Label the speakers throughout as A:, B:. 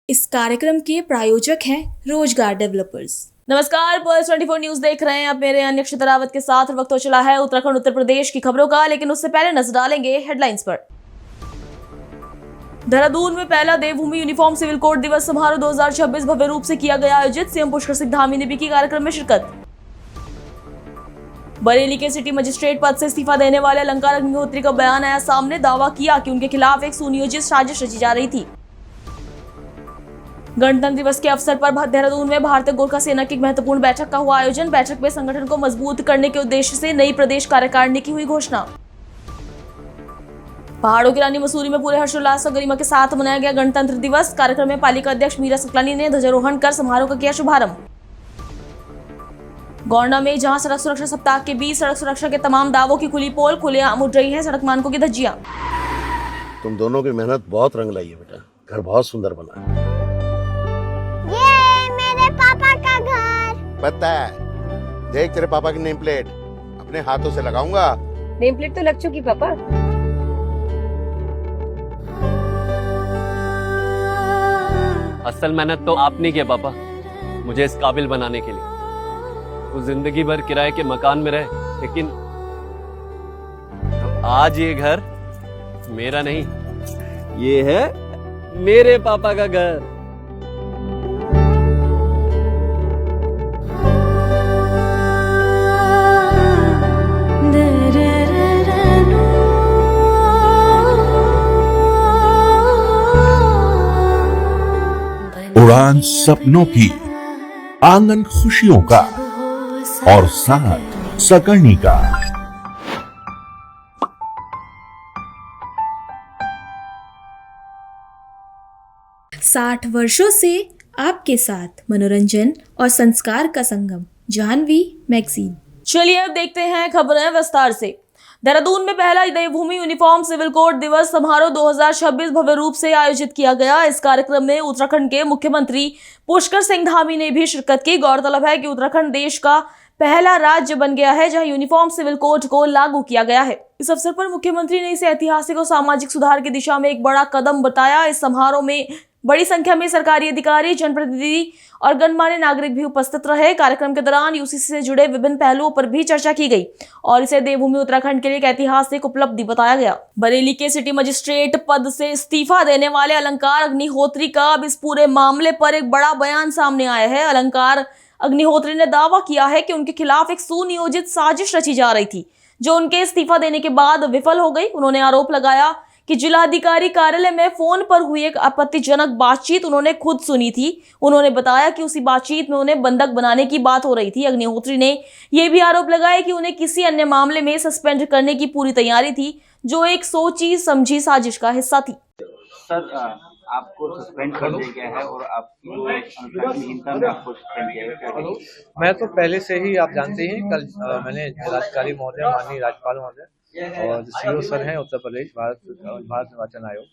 A: इस कार्यक्रम के प्रायोजक हैं रोजगार डेवलपर्स। नमस्कार, पल्स 24 न्यूज देख रहे हैं आप मेरे अक्षित रावत के साथ। वक्त हो चला है उत्तराखंड उत्तर प्रदेश की खबरों का, लेकिन उससे पहले नजर डालेंगे हेडलाइंस पर। देहरादून में पहला देवभूमि यूनिफॉर्म सिविल कोड दिवस समारोह 2026 भव्य रूप से किया गया आयोजित। सीएम पुष्कर सिंह धामी ने भी की कार्यक्रम में शिरकत। बरेली के सिटी मजिस्ट्रेट पद से इस्तीफा देने वाले अलंकार अग्निहोत्री का बयान आया सामने। दावा किया कि उनके खिलाफ एक सुनियोजित साजिश रची जा रही थी। गणतंत्र दिवस के अवसर पर देहरादून में भारतीय गोरखा सेना की महत्वपूर्ण बैठक का हुआ आयोजन। बैठक में संगठन को मजबूत करने के उद्देश्य से नई प्रदेश कार्यकारिणी की हुई घोषणा। पहाड़ों की रानी मसूरी में पूरे हर्षोल्लास और गरिमा के साथ मनाया गया गणतंत्र दिवस। कार्यक्रम में पालिका अध्यक्ष मीरा सकलानी ने ध्वजारोहण कर समारोह का किया शुभारंभ। गौंडा में जहां सड़क सुरक्षा सप्ताह के बीच सड़क सुरक्षा के तमाम दावों की खुली पोल, खुलेआम उड़ रही है सड़क मानकों की धज्जियां।
B: तुम दोनों की मेहनत बहुत रंग लाई है बेटा, घर बहुत सुंदर बना है।
C: ये मेरे पापा का घर।
B: पता है, देख तेरे पापा की नेम प्लेट अपने हाथों से लगाऊंगा।
D: नेम प्लेट तो लग चुकी पापा।
E: असल मेहनत तो आपने की पापा, मुझे इस काबिल बनाने के लिए। वो जिंदगी भर किराए के मकान में रहे, लेकिन आज ये घर मेरा नहीं, ये है मेरे पापा का घर।
F: उड़ान सपनों की, आंगन खुशियों का और साथ सकर्णी का।
A: साठ वर्षों से आपके साथ मनोरंजन और संस्कार का संगम, जानवी मैगजीन। चलिए अब देखते हैं खबरें विस्तार से। देहरादून में पहला देवभूमि यूनिफॉर्म सिविल कोड दिवस समारोह 2026 भव्य रूप से आयोजित किया गया। इस कार्यक्रम में उत्तराखंड के मुख्यमंत्री पुष्कर सिंह धामी ने भी शिरकत की। गौरतलब है कि उत्तराखंड देश का पहला राज्य बन गया है जहां यूनिफॉर्म सिविल कोड को लागू किया गया है। इस अवसर पर मुख्यमंत्री ने इसे ऐतिहासिक और सामाजिक सुधार की दिशा में एक बड़ा कदम बताया। इस समारोह में बड़ी संख्या में सरकारी अधिकारी, जनप्रतिनिधि और गणमान्य नागरिक भी उपस्थित रहे। कार्यक्रम के दौरान यूसीसी से जुड़े विभिन्न पहलुओं पर भी चर्चा की गई और इसे देवभूमि उत्तराखंड के लिए एक ऐतिहासिक उपलब्धि बताया गया। बरेली के सिटी मजिस्ट्रेट पद से इस्तीफा देने वाले अलंकार अग्निहोत्री का अब इस पूरे मामले पर एक बड़ा बयान सामने आया है। अलंकार अग्निहोत्री ने दावा किया है कि उनके खिलाफ एक सुनियोजित साजिश रची जा रही थी, जो उनके इस्तीफा देने के बाद विफल हो गई। उन्होंने आरोप लगाया कि जिलाधिकारी कार्यालय में फोन पर हुई एक आपत्तिजनक बातचीत उन्होंने खुद सुनी थी। उन्होंने बताया कि उसी बातचीत में उन्हें बंधक बनाने की बात हो रही थी। अग्निहोत्री ने यह भी आरोप लगाया कि उन्हें किसी अन्य मामले में सस्पेंड करने की पूरी तैयारी थी, जो एक सोची समझी साजिश का हिस्सा थी।
G: सर, आपको सस्पेंड कर दिया गया है और आपकी अनुशासनहीनता में आपको सस्पेंड किया गया है।
H: मैं तो पहले से ही, आप जानते हैं, कल मैंने जिलाधिकारी महोदय, माननीय राज्यपाल महोदय और जो सीओ सर हैं उत्तर प्रदेश भारत निर्वाचन आयोग,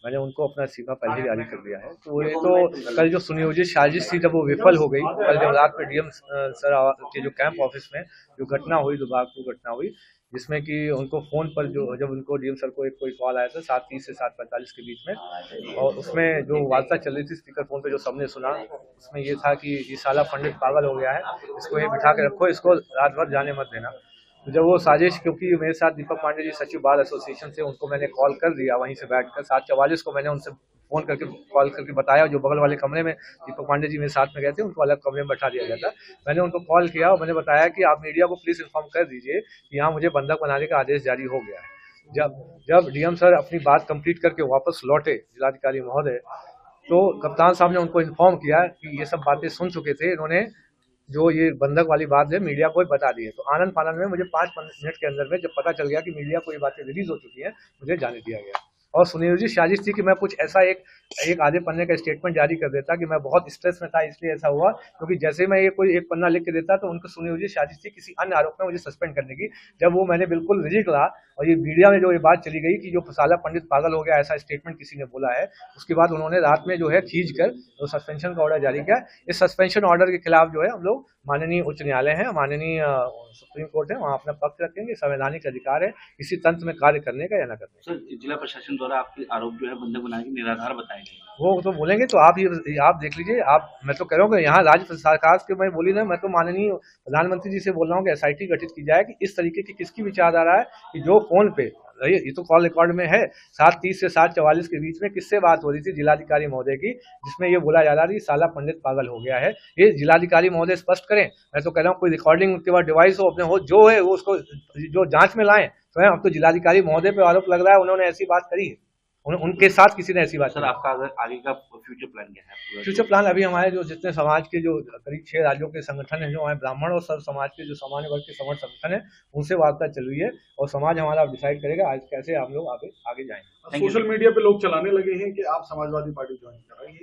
H: मैंने उनको अपना इस्तीफा पहले ही जारी कर दिया है। तो ये तो कल जो सुनियोजित साजिश थी जब वो विफल हो गई, कल जब रात में डीएम सर के जो कैंप ऑफिस में जो घटना हुई, दुर्भाग्यपूर्ण घटना हुई, जिसमें कि उनको फोन पर जब उनको डीएम सर को कोई कॉल आया था 7:30 से 7:45 के बीच में, और उसमें जो वार्ता चल रही थी स्पीकर फोन पे जो सबने सुना, उसमें ये था कि ये साला पंडित पागल हो गया है, इसको ये बिठा के रखो, इसको रात भर जाने मत देना। तो जब वो साजिश, क्योंकि मेरे साथ दीपक पांडे जी सचिव बार एसोसिएशन से, उनको मैंने कॉल कर दिया वहीं से बैठकर 7:44 को मैंने उनसे फोन करके कॉल करके बताया। जो बगल वाले कमरे में दीपक पांडे जी मेरे साथ में गए थे, उनको अलग कमरे में बैठा दिया गया था। मैंने उनको कॉल किया और मैंने बताया कि आप मीडिया को प्लीज इन्फॉर्म कर दीजिए कि यहाँ मुझे बंधक बनाने का आदेश जारी हो गया है। जब डीएम सर अपनी बात कंप्लीट करके वापस लौटे जिलाधिकारी महोदय, तो कप्तान साहब ने उनको इन्फॉर्म किया कि ये सब बातें सुन चुके थे, इन्होंने जो ये बंधक वाली बात है मीडिया को बता दी है। तो आनंद फानंद में मुझे 5 मिनट के अंदर में जब पता चल गया कि मीडिया को ये बातें रिलीज हो चुकी है, मुझे जाने दिया गया। और सुनियोजित साजिश थी कि मैं कुछ ऐसा एक आधे पन्ने का स्टेटमेंट जारी कर देता कि मैं बहुत स्ट्रेस में था, इसलिए ऐसा हुआ, क्योंकि जैसे मैं ये कोई एक पन्ना लिख के देता तो उनको सुनियोजित साजिश थी किसी अन्य आरोप में मुझे सस्पेंड करने की। जब वो मैंने बिल्कुल रिजिक रहा और ये मीडिया में जो ये बात चली गई कि जो साला पंडित पागल हो गया, ऐसा स्टेटमेंट किसी ने बोला है, उसके बाद उन्होंने रात में जो है खींच कर तो सस्पेंशन का ऑर्डर जारी किया। इस सस्पेंशन ऑर्डर के खिलाफ जो है हम लोग माननीय उच्च न्यायालय है, माननीय सुप्रीम कोर्ट है, वहाँ अपना पक्ष रखेंगे। संवैधानिक अधिकार है इसी तंत्र में कार्य करने का या न करने का।
G: सर, जिला प्रशासन द्वारा आपके आरोप जो है बंधक बना के निराधार बताए गए।
H: वो तो बोलेंगे तो आप देख लीजिए। मैं तो कह रहा हूँ कि यहाँ राज्य सरकार के मैं बोली ना, मैं तो माननीय प्रधानमंत्री जी से बोल रहा हूँ कि SIT गठित की जाए कि इस तरीके की किसकी विचारधारा है कि जो फोन पे ये तो कॉल रिकॉर्ड में है 7:30 से 7:44 के बीच में किससे बात हो रही थी जिलाधिकारी महोदय की, जिसमें ये बोला जा रहा है साला पंडित पागल हो गया है। ये जिलाधिकारी महोदय स्पष्ट करें। मैं तो कह रहा हूँ कोई रिकॉर्डिंग उसके बाद डिवाइस हो अपने हो जो है वो उसको जो जांच में लाएं। तो अब तो जिलाधिकारी महोदय पे आरोप लग रहा है उन्होंने ऐसी बात करी है, उनके साथ किसी ने ऐसी बात।
G: सर, आपका आगे का फ्यूचर प्लान क्या है?
H: फ्यूचर प्लान अभी हमारे जो जितने समाज के जो करीब 6 राज्यों के संगठन है, जो हमारे ब्राह्मण और सर्व समाज के जो सामान्य वर्ग के संगठन है, उनसे वार्ता चल रही है और समाज हमारा डिसाइड करेगा आज कैसे हम लोग आगे जाएंगे।
I: सोशल मीडिया पे लोग चलाने लगे हैं कि आप समाजवादी पार्टी ज्वाइन कर रहे हैं,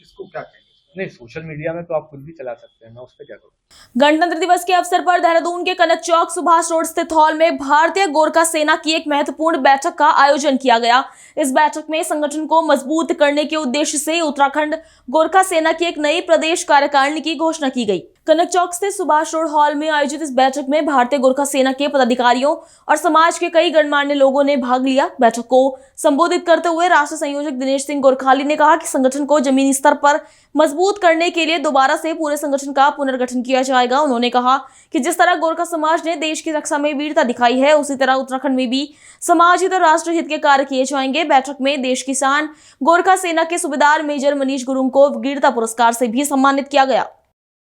I: इसको क्या कहेंगे?
H: नहीं, सोशल मीडिया में तो आप खुद भी चला सकते हैं, मैं उस पर क्या करूँ।
A: गणतंत्र दिवस के अवसर पर देहरादून के कनक चौक सुभाष रोड स्थित हॉल में भारतीय गोरखा सेना की एक महत्वपूर्ण बैठक का आयोजन किया गया। इस बैठक में संगठन को मजबूत करने के उद्देश्य से उत्तराखंड गोरखा सेना की एक नई प्रदेश कार्यकारिणी की घोषणा की गई। कनक चौक स्थित सुभाष रोड हॉल में आयोजित इस बैठक में भारतीय गोरखा सेना के पदाधिकारियों और समाज के कई गणमान्य लोगों ने भाग लिया। बैठक को संबोधित करते हुए राष्ट्रीय संयोजक दिनेश सिंह गोरखाली ने कहा कि संगठन को जमीनी स्तर पर मजबूत करने के लिए दोबारा से पूरे संगठन का पुनर्गठन किया जाएगा। उन्होंने कहा कि जिस तरह गोरखा समाज ने देश की रक्षा में वीरता दिखाई है, उसी तरह उत्तराखंड में भी समाज हित और राष्ट्र हित के कार्य किए जाएंगे। बैठक में देश की शान गोरखा सेना के सूबेदार मेजर मनीष गुरुंग को वीरता पुरस्कार से भी सम्मानित किया गया।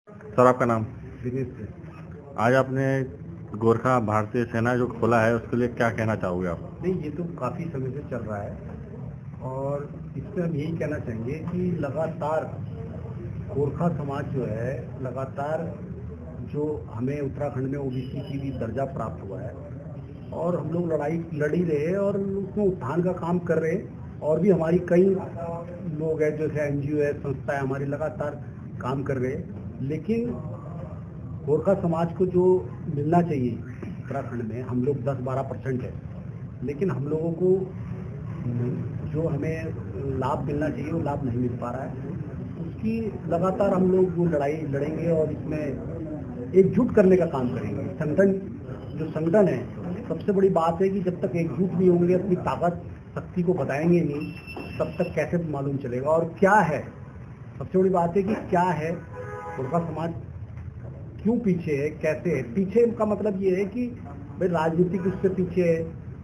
J: सर, आपका नाम? आज आपने गोरखा भारतीय सेना जो खोला है उसके लिए क्या कहना चाहोगे आप?
K: नहीं, ये तो काफ़ी समय से चल रहा है और इसमें हम यही कहना चाहेंगे कि लगातार गोरखा समाज जो है, लगातार जो हमें उत्तराखंड में OBC की भी दर्जा प्राप्त हुआ है और हम लोग लड़ाई लड़ ही रहे और उसमें उत्थान का काम कर रहे हैं। और भी हमारी कई लोग हैं जैसे NGO है, संस्थाएं हमारी लगातार काम कर रहे हैं। लेकिन गोरखा समाज को जो मिलना चाहिए उत्तराखंड में, हम लोग 10-12% है, लेकिन हम लोगों को जो हमें लाभ मिलना चाहिए वो लाभ नहीं मिल पा रहा है। उसकी लगातार हम लोग वो लड़ाई लड़ेंगे और इसमें एकजुट करने का काम करेंगे। संगठन है, सबसे बड़ी बात है कि जब तक एकजुट नहीं होंगे, अपनी ताकत शक्ति को बताएंगे नहीं, तब तक कैसे मालूम चलेगा। और क्या है, सबसे बड़ी बात है कि क्या है गोरखा समाज, क्यों पीछे है, कैसे है। पीछे का मतलब ये है कि भाई राजनीतिक उससे पीछे है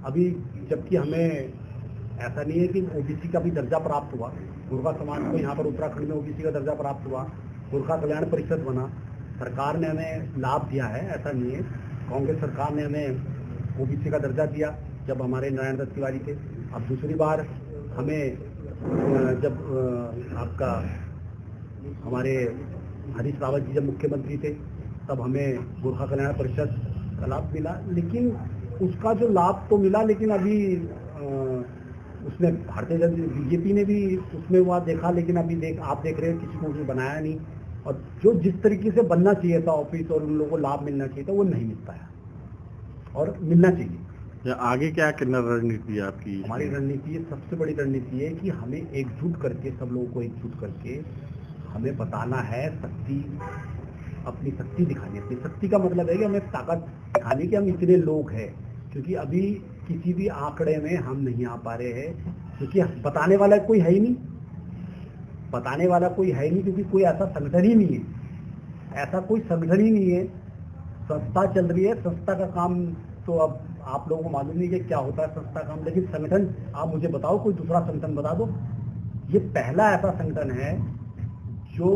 K: अभी, जबकि हमें ऐसा नहीं है कि OBC का भी दर्जा प्राप्त हुआ। गोरखा समाज को यहाँ पर उत्तराखंड में OBC का दर्जा प्राप्त हुआ, गोरखा कल्याण परिषद बना, सरकार ने हमें लाभ दिया है, ऐसा नहीं है। कांग्रेस सरकार ने हमें OBC का दर्जा दिया जब हमारे नारायण दत्त तिवारी थे। अब दूसरी बार हमें जब आपका हमारे हरीश रावत जी जब मुख्यमंत्री थे तब हमें गोरखा कल्याण परिषद का लाभ मिला। लेकिन उसका जो लाभ तो मिला, लेकिन अभी उसमें भारतीय जनता BJP ने भी उसमें हुआ देखा, लेकिन अभी आप देख रहे हैं किसी को उसने बनाया नहीं। और जो जिस तरीके से बनना चाहिए था ऑफिस और उन लोगों को लाभ मिलना चाहिए था वो नहीं मिल पाया और मिलना चाहिए।
J: आगे क्या रणनीति है आपकी?
K: हमारी रणनीति, सबसे बड़ी रणनीति है कि हमें एकजुट करके, सब लोगों को एकजुट करके हमें बताना है, अपनी शक्ति दिखानी है। अपनी शक्ति का मतलब है कि हमें ताकत दिखानी कि हम इतने लोग हैं, क्योंकि अभी किसी भी आंकड़े में हम नहीं आ पा रहे हैं, क्योंकि बताने वाला कोई है ही नहीं, क्योंकि कोई ऐसा संगठन ही नहीं है, ऐसा कोई संगठन ही नहीं है। संस्था चल रही है, संस्था का काम तो अब आप लोगों को मालूम नहीं है क्या होता है संस्था काम, लेकिन संगठन आप मुझे बताओ, कोई दूसरा संगठन बता दो। ये पहला ऐसा संगठन है जो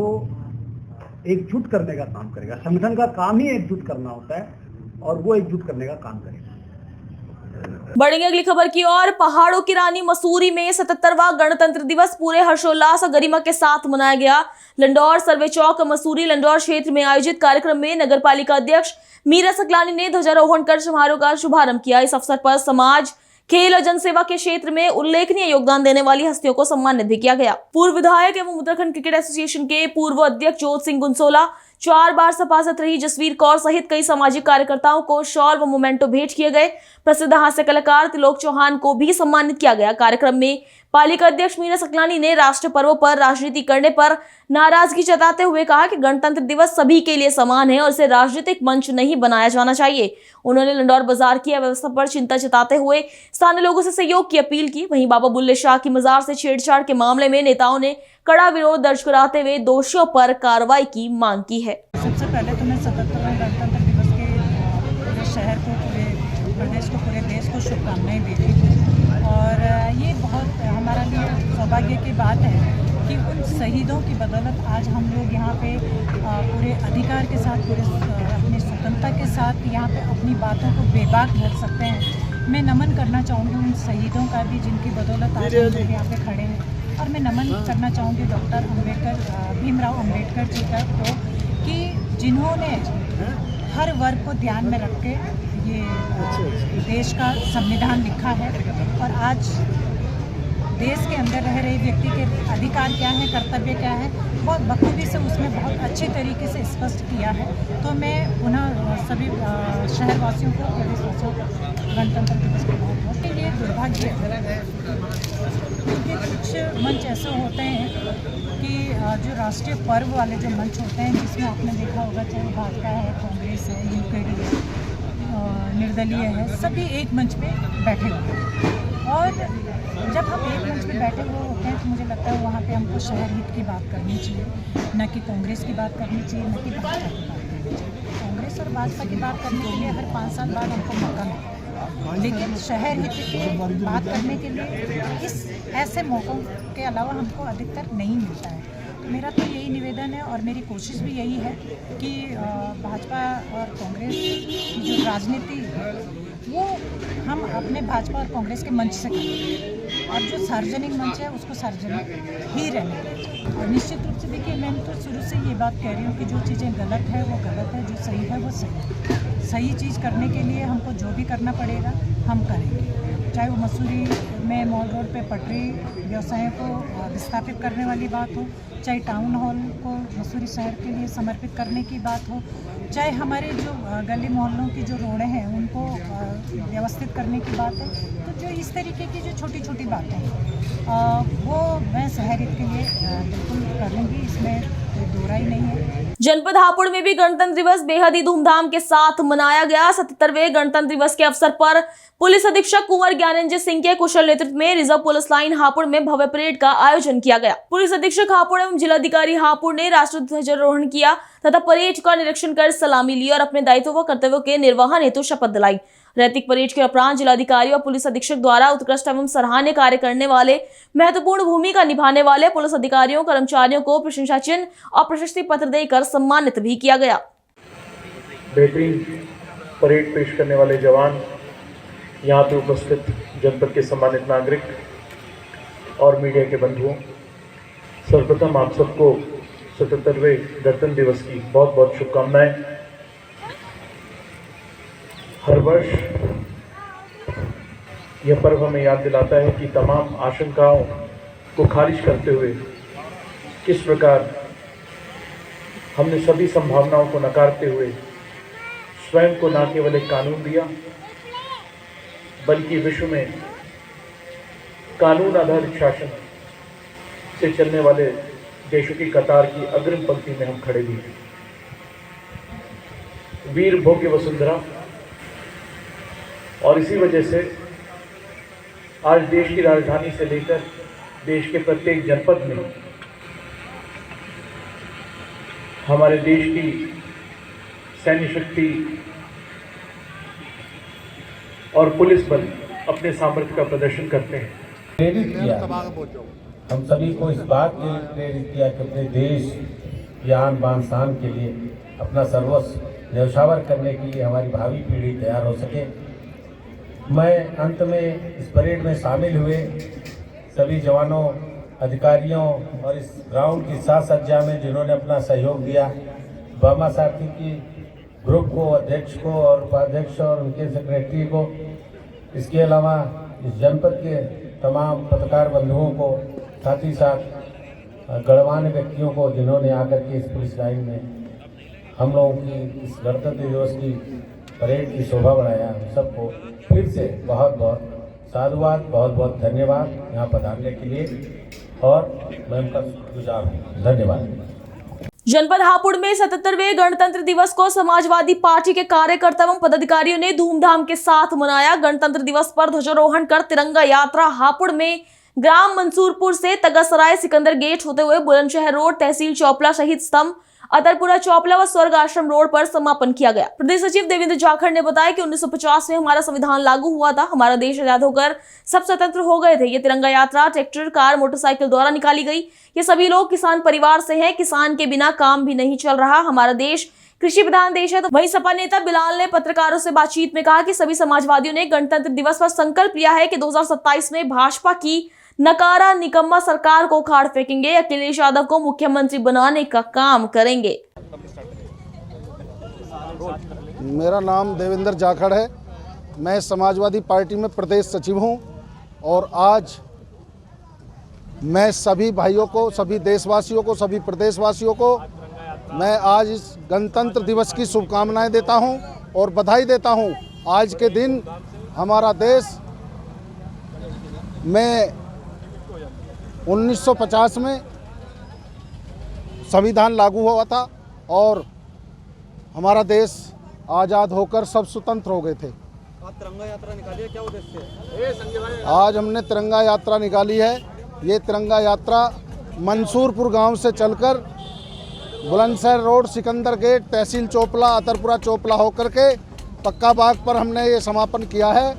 K: एकजुट करने का काम करेगा। संगठन का काम ही एकजुट करना होता है और वो एकजुट करने का काम करेगा।
A: बढ़ेंगे अगली खबर की ओर। पहाड़ों की रानी मसूरी में 77वां गणतंत्र दिवस पूरे हर्षोल्लास और गरिमा के साथ मनाया गया। लंडौर सर्वे चौक मसूरी लंडौर क्षेत्र में आयोजित कार्यक्रम में नगर पालिका अध्यक्ष मीरा सकलानी ने ध्वजारोहण कर समारोह का शुभारंभ किया। इस अवसर पर समाज, खेल और जनसेवा के क्षेत्र में उल्लेखनीय योगदान देने वाली हस्तियों को सम्मानित भी किया गया। पूर्व विधायक एवं उत्तराखंड क्रिकेट एसोसिएशन के पूर्व अध्यक्ष जोत सिंह गुंसोला, 4 बार सभासद रही जसवीर कौर सहित कई सामाजिक कार्यकर्ताओं को शॉल व मोमेंटो भेंट किए गए। प्रसिद्ध हास्य कलाकार त्रिलोक चौहान को भी सम्मानित किया गया। कार्यक्रम में पालिका अध्यक्ष मीना सकलानी ने राष्ट्रीय पर्वों पर राजनीति करने पर नाराजगी जताते हुए कहा कि गणतंत्र दिवस सभी के लिए समान है और इसे राजनीतिक मंच नहीं बनाया जाना चाहिए। उन्होंने लंडौर बाजार की अव्यवस्था पर चिंता जताते हुए स्थानीय लोगों से सहयोग की अपील की। वहीं बाबा बुल्ले शाह की मजार से छेड़छाड़ के मामले में नेताओं ने कड़ा विरोध दर्ज कराते हुए दोषियों पर कार्रवाई की मांग की है।
L: सबसे पहले तो मैं 77वें गणतंत्र दिवस के पूरे शहर को, पूरे प्रदेश को, पूरे देश को शुभकामनाएं देती हूँ। और ये बहुत हमारा लिए सौभाग्य की बात है कि उन शहीदों की बदौलत आज हम लोग यहाँ पे पूरे अधिकार के साथ, पूरे अपनी स्वतंत्रता के साथ यहाँ पे अपनी बातों को बेबाक रख सकते हैं। मैं नमन करना चाहूँगी उन शहीदों का भी जिनकी बदौलत आज हम लोग यहाँ पे खड़े हैं। और मैं नमन करना चाहूँगी डॉक्टर भीमराव अम्बेडकर जी का को, कि जिन्होंने हर वर्ग को ध्यान में रख के ये देश का संविधान लिखा है। और आज देश के अंदर रह रहे व्यक्ति के अधिकार क्या है, कर्तव्य क्या है, बहुत बखूबी से उसमें बहुत अच्छे तरीके से स्पष्ट किया है। तो मैं पुनः सभी शहरवासियों को, प्रदेशवासियों को गणतंत्र दिवस के बहुत के लिए दुर्भाग्य है, क्योंकि कुछ मंच ऐसे होते हैं कि जो राष्ट्रीय पर्व वाले जो मंच होते हैं, जिसमें आपने देखा होगा चाहे भाजपा है, कांग्रेस है, यूकेडी है, निर्दलीय है, सभी एक मंच पे बैठे हुए हैं। और जब हम एक मंच पे बैठे हुए होते हैं तो मुझे लगता है वहाँ पे हमको शहर हित की बात करनी चाहिए, न कि कांग्रेस की बात करनी चाहिए, न कि भाजपा की बात करनी चाहिए। कांग्रेस और भाजपा की बात करने के लिए हर 5 साल बाद हमको मौका मिलता है, लेकिन शहर हित की बात करने के लिए इस ऐसे मौक़ों के अलावा हमको अधिकतर नहीं मिलता है। तो मेरा तो यही निवेदन है और मेरी कोशिश भी यही है कि भाजपा और कांग्रेस की जो राजनीति वो हम अपने भाजपा और कांग्रेस के मंच से करें, और जो सार्वजनिक मंच है उसको सार्वजनिक ही रहने दें। और निश्चित रूप से देखिए, मैं तो शुरू से ये बात कह रही हूँ कि जो चीज़ें गलत है वो गलत है, जो सही है वो सही है। सही चीज़ करने के लिए हमको जो भी करना पड़ेगा हम करेंगे, चाहे वो मसूरी में मॉल रोड पे पटरी व्यवसायों को विस्थापित करने वाली बात हो, चाहे टाउन हॉल को मसूरी शहर के लिए समर्पित करने की बात हो, चाहे हमारे जो गली मोहल्लों की जो रोडें हैं उनको व्यवस्थित करने की बात है। तो जो इस तरीके की जो छोटी छोटी बातें हैं वो मैं शहर हित के लिए बिल्कुल करूँगी, इसमें कोई दो राय नहीं है।
A: जनपद हापुड़ में भी गणतंत्र दिवस बेहद ही धूमधाम के साथ मनाया गया। 77वें गणतंत्र दिवस के अवसर पर पुलिस अधीक्षक कुंवर ज्ञानेंद्र सिंह के कुशल नेतृत्व में रिजर्व पुलिस लाइन हापुड़ में भव्य परेड का आयोजन किया गया। पुलिस अधीक्षक हापुड़ एवं जिलाधिकारी हापुड़ ने राष्ट्रीय ध्वजारोहण किया तथा परेड का निरीक्षण कर सलामी ली और अपने दायित्व व कर्तव्यों के निर्वहन हेतु शपथ दिलाई। रैतिक परेड के उपरांत जिलाधिकारी और पुलिस अधीक्षक द्वारा उत्कृष्ट एवं सराहनीय कार्य करने वाले, महत्वपूर्ण भूमिका निभाने वाले पुलिस अधिकारियों कर्मचारियों को प्रशंसा चिन्ह और प्रशस्ति पत्र देकर सम्मानित भी किया गया।
M: बेहतरीन परेड पेश करने वाले जवान, यहाँ पे उपस्थित जनपद के सम्मानित नागरिक और मीडिया के बंधुओं, सर्वप्रथम आप सबको 77वें गणतंत्र दिवस की बहुत बहुत शुभकामनाएं। हर वर्ष यह पर्व हमें याद दिलाता है कि तमाम आशंकाओं को खारिज करते हुए किस प्रकार हमने सभी संभावनाओं को नकारते हुए स्वयं को न केवल एक कानून दिया, बल्कि विश्व में कानून आधारित शासन से चलने वाले देशों की कतार की अग्रिम पंक्ति में हम खड़े भी हैं। वीर भोग्य वसुंधरा, और इसी वजह से आज देश की राजधानी से लेकर देश के प्रत्येक जनपद में हमारे देश की सैन्य शक्ति और पुलिस बल अपने सामर्थ्य का प्रदर्शन करते हैं।
N: प्रेरित किया, हम सभी को इस बात के लिए प्रेरित किया कि अपने देश की आन बान शान के लिए अपना सर्वस्व न्यौछावर करने के लिए हमारी भावी पीढ़ी तैयार हो सके। मैं अंत में इस परेड में शामिल हुए सभी जवानों, अधिकारियों और इस ग्राउंड की साज सज्जा में जिन्होंने अपना सहयोग दिया, बामा साथी की ग्रुप को, अध्यक्ष को और उपाध्यक्ष और उनके सेक्रेटरी को, इसके अलावा इस जनपद के तमाम पत्रकार बंधुओं को, साथ ही साथ गणमान्य व्यक्तियों को जिन्होंने आकर के इस पुलिस लाइन में हम लोगों की इस गणतंत्र दिवस की परेड की शोभा बढ़ाया, सबको फिर से बहुत बहुत साधुवाद, बहुत बहुत धन्यवाद यहाँ पधारने के लिए और मैं उनका शुक्रगुजार हूँ। धन्यवाद।
A: जनपद हापुड़ में 77वें गणतंत्र दिवस को समाजवादी पार्टी के कार्यकर्ता एवं पदाधिकारियों ने धूमधाम के साथ मनाया। गणतंत्र दिवस पर ध्वजारोहण कर तिरंगा यात्रा हापुड़ में ग्राम मंसूरपुर से तगासराय सिकंदर गेट होते हुए बुलंदशहर रोड, तहसील चौपला, शहीद स्तंभ, अतरपुरा चौपला व स्वर्ग आश्रम रोड पर समापन किया गया। प्रदेश सचिव देवेंद्र जाखड़ ने बताया कि 1950 में हमारा संविधान लागू हुआ था। हमारा देश आजाद होकर सब स्वतंत्र हो गए थे। ये तिरंगा यात्रा ट्रैक्टर, कार, मोटरसाइकिल द्वारा निकाली गई। ये सभी लोग किसान परिवार से हैं। किसान के बिना काम भी नहीं चल रहा। हमारा देश कृषि प्रधान देश है। तो वहीं सपा नेता बिलाल ने पत्रकारों से बातचीत में कहा कि सभी समाजवादियों ने गणतंत्र दिवस पर संकल्प लिया है कि 2027 में भाजपा की नकारा निकम्मा सरकार को उखाड़ फेंकेंगे। अखिलेश यादव को मुख्यमंत्री बनाने का काम करेंगे।
O: मेरा नाम देवेंद्र जाखड़ है। मैं समाजवादी पार्टी में प्रदेश सचिव हूं और आज मैं सभी भाइयों को, सभी देशवासियों को, सभी प्रदेशवासियों को मैं आज इस गणतंत्र दिवस की शुभकामनाएं देता हूं और बधाई देता हूं। आज के दिन हमारा देश में 1950 में संविधान लागू हुआ था और हमारा देश आज़ाद होकर सब स्वतंत्र हो गए थे।
J: आप तिरंगा यात्रा निकाली है, क्या उद्देश्य है?
O: आज हमने तिरंगा यात्रा निकाली है। ये तिरंगा यात्रा मंसूरपुर गांव से चलकर बुलंदशहर रोड, सिकंदर गेट, तहसील चौपला, अतरपुरा चौपला होकर के पक्का बाग पर हमने ये समापन किया है।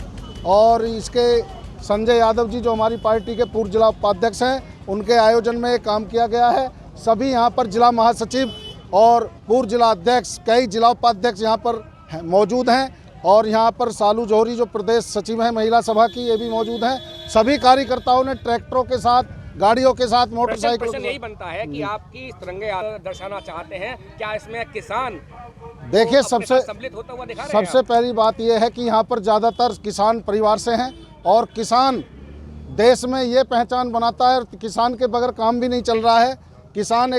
O: और इसके संजय यादव जी जो हमारी पार्टी के पूर्व जिला उपाध्यक्ष हैं, उनके आयोजन में ये काम किया गया है। सभी यहाँ पर जिला महासचिव और पूर्व जिला अध्यक्ष, कई जिला उपाध्यक्ष यहाँ पर मौजूद हैं और यहाँ पर सालू जौहरी जो प्रदेश सचिव हैं महिला सभा की, ये भी मौजूद हैं। सभी कार्यकर्ताओं ने ट्रैक्टरों के साथ, गाड़ियों के साथ, मोटरसाइकिल।
P: प्रश्न यही बनता है कि आपकी तिरंगे दर्शाना चाहते हैं, क्या इसमें किसान
O: देखिए
P: सबसे
O: पहली बात यह है कि यहाँ पर ज़्यादातर किसान परिवार से हैं और किसान देश में ये पहचान बनाता है। किसान के बगैर काम भी नहीं चल रहा है। किसान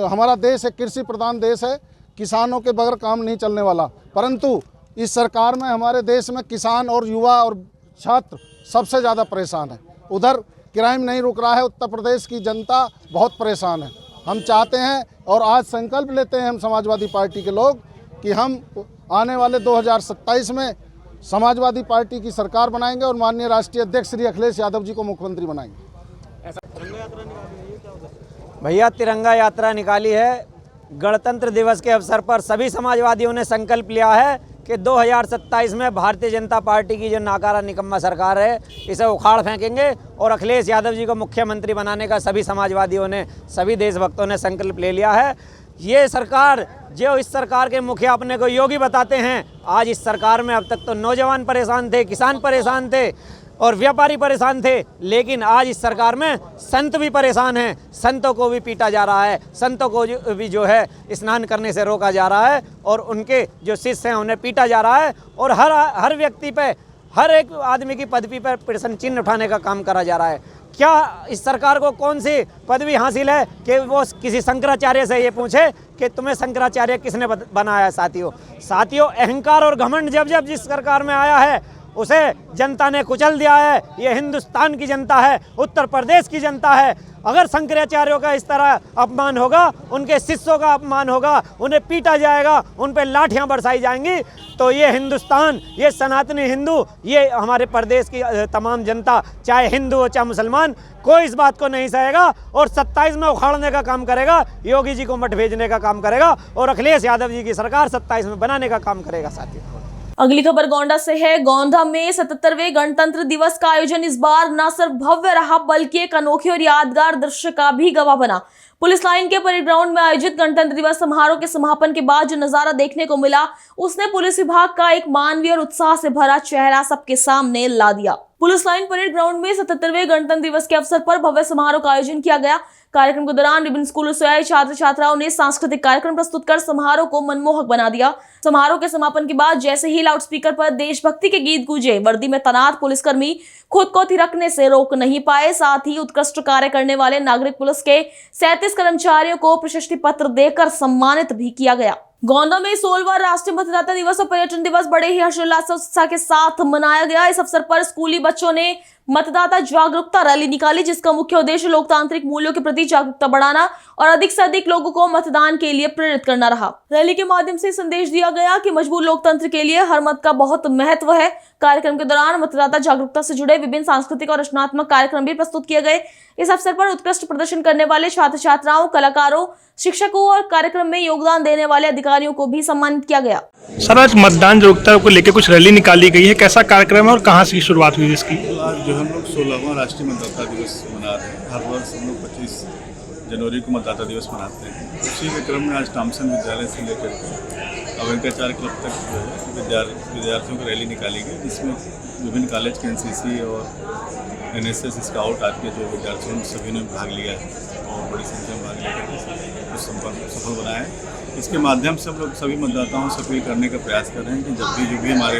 O: हमारा देश एक कृषि प्रधान देश है। किसानों के बगैर काम नहीं चलने वाला। परंतु इस सरकार में हमारे देश में किसान और युवा और छात्र सबसे ज़्यादा परेशान है। उधर क्राइम नहीं रुक रहा है। उत्तर प्रदेश की जनता बहुत परेशान है। हम चाहते हैं और आज संकल्प लेते हैं हम समाजवादी पार्टी के लोग कि हम आने वाले 2027 में समाजवादी पार्टी की सरकार बनाएंगे और माननीय राष्ट्रीय अध्यक्ष श्री अखिलेश यादव जी को मुख्यमंत्री बनाएंगे।
Q: भैया तिरंगा यात्रा निकाली है। गणतंत्र दिवस के अवसर पर सभी समाजवादियों ने संकल्प लिया है कि 2027 में भारतीय जनता पार्टी की जो नाकारा निकम्मा सरकार है, इसे उखाड़ फेंकेंगे और अखिलेश यादव जी को मुख्यमंत्री बनाने का सभी समाजवादियों ने, सभी देशभक्तों ने संकल्प ले लिया है। ये सरकार, जो इस सरकार के मुखिया अपने को योगी बताते हैं, आज इस सरकार में अब तक तो नौजवान परेशान थे, किसान परेशान थे और व्यापारी परेशान थे, लेकिन आज इस सरकार में संत भी परेशान हैं। संतों को भी पीटा जा रहा है, संतों को भी जो है स्नान करने से रोका जा रहा है और उनके जो शिष्य हैं उन्हें पीटा जा रहा है और हर व्यक्ति पे, हर एक आदमी की पदवी पर प्रश्न चिन्ह उठाने का काम करा जा रहा है। क्या इस सरकार को कौन सी पदवी हासिल है कि वो किसी शंकराचार्य से ये पूछे कि तुम्हें शंकराचार्य किसने बनाया है? साथियों, अहंकार और घमंड जब जब जिस सरकार में आया है उसे जनता ने कुचल दिया है। ये हिंदुस्तान की जनता है, उत्तर प्रदेश की जनता है। अगर शंकराचार्यों का इस तरह अपमान होगा, उनके शिष्यों का अपमान होगा, उन्हें पीटा जाएगा, उन पर लाठियां बरसाई जाएंगी, तो ये हिंदुस्तान, ये सनातनी हिंदू, ये हमारे प्रदेश की तमाम जनता, चाहे हिंदू हो चाहे मुसलमान, कोई इस बात को नहीं सहेगा और 27 में उखाड़ने का काम करेगा, योगी जी को मठ भेजने का काम करेगा और अखिलेश यादव जी की सरकार 27 में बनाने का काम करेगा। साथियों,
A: अगली खबर गोंडा से है। गोंडा में 77वें गणतंत्र दिवस का आयोजन इस बार न सिर्फ भव्य रहा बल्कि एक अनोखे और यादगार दृश्य का भी गवाह बना। पुलिस लाइन के परेड ग्राउंड में आयोजित गणतंत्र दिवस समारोह के समापन के बाद जो नजारा देखने को मिला, उसने पुलिस विभाग का एक मानवीय और उत्साह से भरा चेहरा सबके सामने ला दिया। पुलिस लाइन परेड ग्राउंड में 77वें गणतंत्र दिवस के अवसर पर भव्य समारोह का आयोजन किया गया। कार्यक्रम के दौरान विभिन्न स्कूलों से आए छात्र छात्राओं ने सांस्कृतिक कार्यक्रम प्रस्तुत कर समारोह को मनमोहक बना दिया। समारोह के समापन के बाद जैसे ही लाउडस्पीकर पर देशभक्ति के गीत गूंजे, वर्दी में तैनात पुलिसकर्मी खुद को थिरकने से रोक नहीं पाए। साथ ही उत्कृष्ट कार्य करने वाले नागरिक पुलिस के 37 कर्मचारियों को प्रशस्ति पत्र देकर सम्मानित भी किया गया। गोंडा में 16वां राष्ट्रीय मतदाता दिवस और पर्यटन दिवस बड़े ही हर्षोल्लास और उत्साह के साथ मनाया गया। इस अवसर पर स्कूली बच्चों ने मतदाता जागरूकता रैली निकाली, जिसका मुख्य उद्देश्य लोकतांत्रिक मूल्यों के प्रति जागरूकता बढ़ाना और अधिक से अधिक लोगों को मतदान के लिए प्रेरित करना रहा। रैली के माध्यम से संदेश दिया गया कि मजबूत लोकतंत्र के लिए हर मत का बहुत महत्व है। कार्यक्रम के दौरान मतदाता जागरूकता से जुड़े विभिन्न सांस्कृतिक और रचनात्मक कार्यक्रम भी प्रस्तुत किए गए। इस अवसर पर उत्कृष्ट प्रदर्शन करने वाले छात्र छात्राओं, कलाकारों, शिक्षकों और कार्यक्रम में योगदान देने वाले अधिकारियों को भी सम्मानित किया गया।
R: सर, आज मतदान जागरूकता को लेकर कुछ रैली निकाली गई है, कैसा कार्यक्रम है और कहां से शुरुआत हुई इसकी?
S: आज जो हम लोग 16वां राष्ट्रीय मतदाता दिवस मना रहे हैं। हर वर्ष हम लोग 25 जनवरी को मतदाता दिवस मनाते हैं। उसी के क्रम में आज थॉमसन विद्यालय से लेकर अवंकाचार्य क्लब तक जो है विद्यार्थियों की रैली निकाली गई, जिसमें विभिन्न कॉलेज के NCC और NSS स्काउट आज के जो विद्यार्थियों ने सभी ने भाग लिया है और बड़ी संख्या में भाग लेकर सफल बनाया है। इसके माध्यम से हम लोग सभी मतदाताओं से अपील करने का प्रयास कर रहे हैं कि जो भी हमारे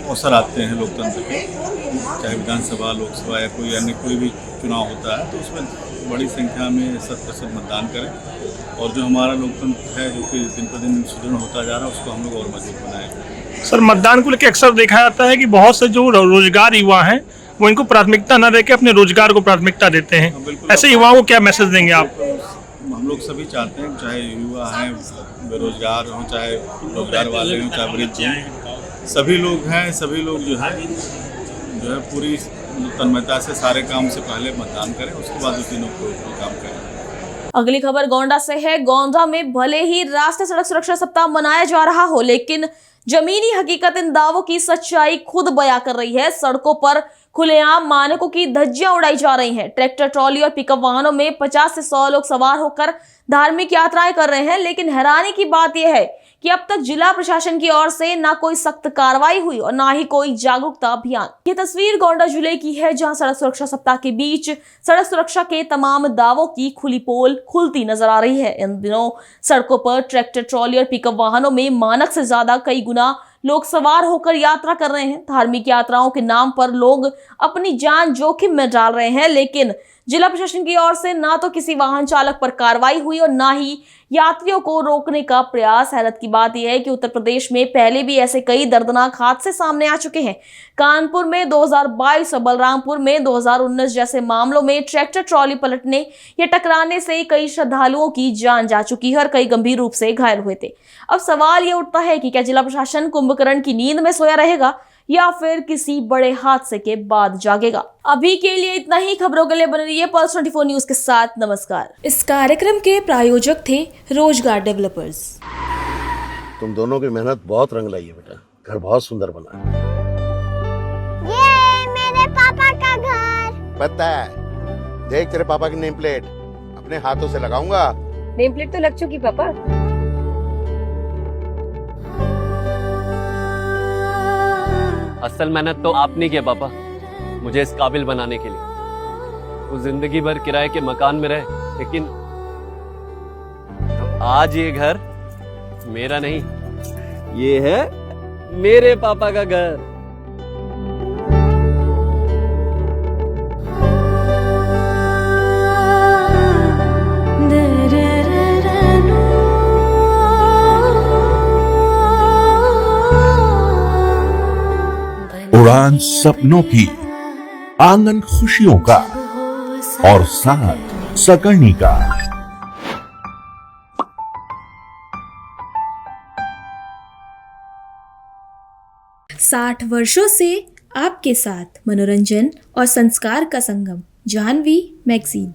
S: अवसर आते हैं लोकतंत्र के, चाहे विधानसभा, लोकसभा या कोई भी चुनाव होता है, तो उसमें बड़ी संख्या में 100% मतदान करें और जो हमारा लोकतंत्र है, जो कि दिन पर दिन सुदृढ़ होता जा रहा है, उसको हम लोग और मजबूत बनाएं।
R: सर, मतदान को लेकर अक्सर देखा जाता है कि बहुत से जो रोजगार युवा हैं वो इनको प्राथमिकता न देकर अपने रोजगार को प्राथमिकता देते हैं। ऐसे युवाओं को क्या मैसेज देंगे आप?
S: हम लोग सभी चाहते हैं, चाहे युवा हैं, बेरोजगार हों, चाहे रोजगार वाले हों, चाहे वृद्ध हों, सभी लोग हैं, सभी लोग जो है पूरी तन्मयता से सारे काम से पहले मतदान करें, उसके बाद उस दिनों को काम करें।
A: अगली खबर गोंडा से है। गोंडा में भले ही राष्ट्रीय सड़क सुरक्षा सप्ताह मनाया जा रहा हो, लेकिन जमीनी हकीकत इन दावों की सच्चाई खुद बयां कर रही है। सड़कों पर खुलेआम मानकों की धज्जियां उड़ाई जा रही हैं। ट्रैक्टर, ट्रॉली और पिकअप वाहनों में 50 से 100 लोग सवार होकर धार्मिक यात्राएं कर रहे हैं, लेकिन हैरानी की बात यह है कि अब तक जिला प्रशासन की ओर से ना कोई सख्त कार्रवाई हुई और ना ही कोई जागरूकता अभियान। ये तस्वीर गोंडा जिले की है, जहां सड़क सुरक्षा सप्ताह के बीच सड़क सुरक्षा के तमाम दावों की खुली पोल खुलती नजर आ रही है। इन दिनों सड़कों पर ट्रैक्टर, ट्रॉली और पिकअप वाहनों में मानक से ज्यादा कई गुना लोग सवार होकर यात्रा कर रहे हैं। धार्मिक यात्राओं के नाम पर लोग अपनी जान जोखिम में डाल रहे हैं, लेकिन जिला प्रशासन की ओर से ना तो किसी वाहन चालक पर कार्रवाई हुई और ना ही यात्रियों को रोकने का प्रयास। हैरत की बात यह है कि उत्तर प्रदेश में पहले भी ऐसे कई दर्दनाक हादसे सामने आ चुके हैं। कानपुर में 2022 और बलरामपुर में 2019 जैसे मामलों में ट्रैक्टर ट्रॉली पलटने या टकराने से कई श्रद्धालुओं की जान जा चुकी है और कई गंभीर रूप से घायल हुए थे। अब सवाल ये उठता है कि क्या जिला प्रशासन कुंभकर्ण की नींद में सोया रहेगा या फिर किसी बड़े हादसे के बाद जागेगा? अभी के लिए इतना ही। खबरों के लिए बने रहिए पल्स 24 न्यूज के साथ। नमस्कार। इस कार्यक्रम के प्रायोजक थे रोजगार डेवलपर्स।
B: तुम दोनों की मेहनत बहुत रंग लाई है बेटा, घर बहुत सुंदर बना है।
C: ये मेरे पापा का घर।
B: पता है, देख तेरे पापा की नेम प्लेट अपने हाथों से लगाऊंगा।
D: नेम प्लेट तो लग चुकी पापा।
E: असल मेहनत तो आपने की पापा, मुझे इस काबिल बनाने के लिए। वो जिंदगी भर किराए के मकान में रहे, लेकिन आज ये घर मेरा नहीं, ये है मेरे पापा का घर।
F: उड़ान सपनों की, आंगन खुशियों का और साथ सकर्णी का।
A: 60 वर्षों से आपके साथ मनोरंजन और संस्कार का संगम, जाह्नवी मैगजीन।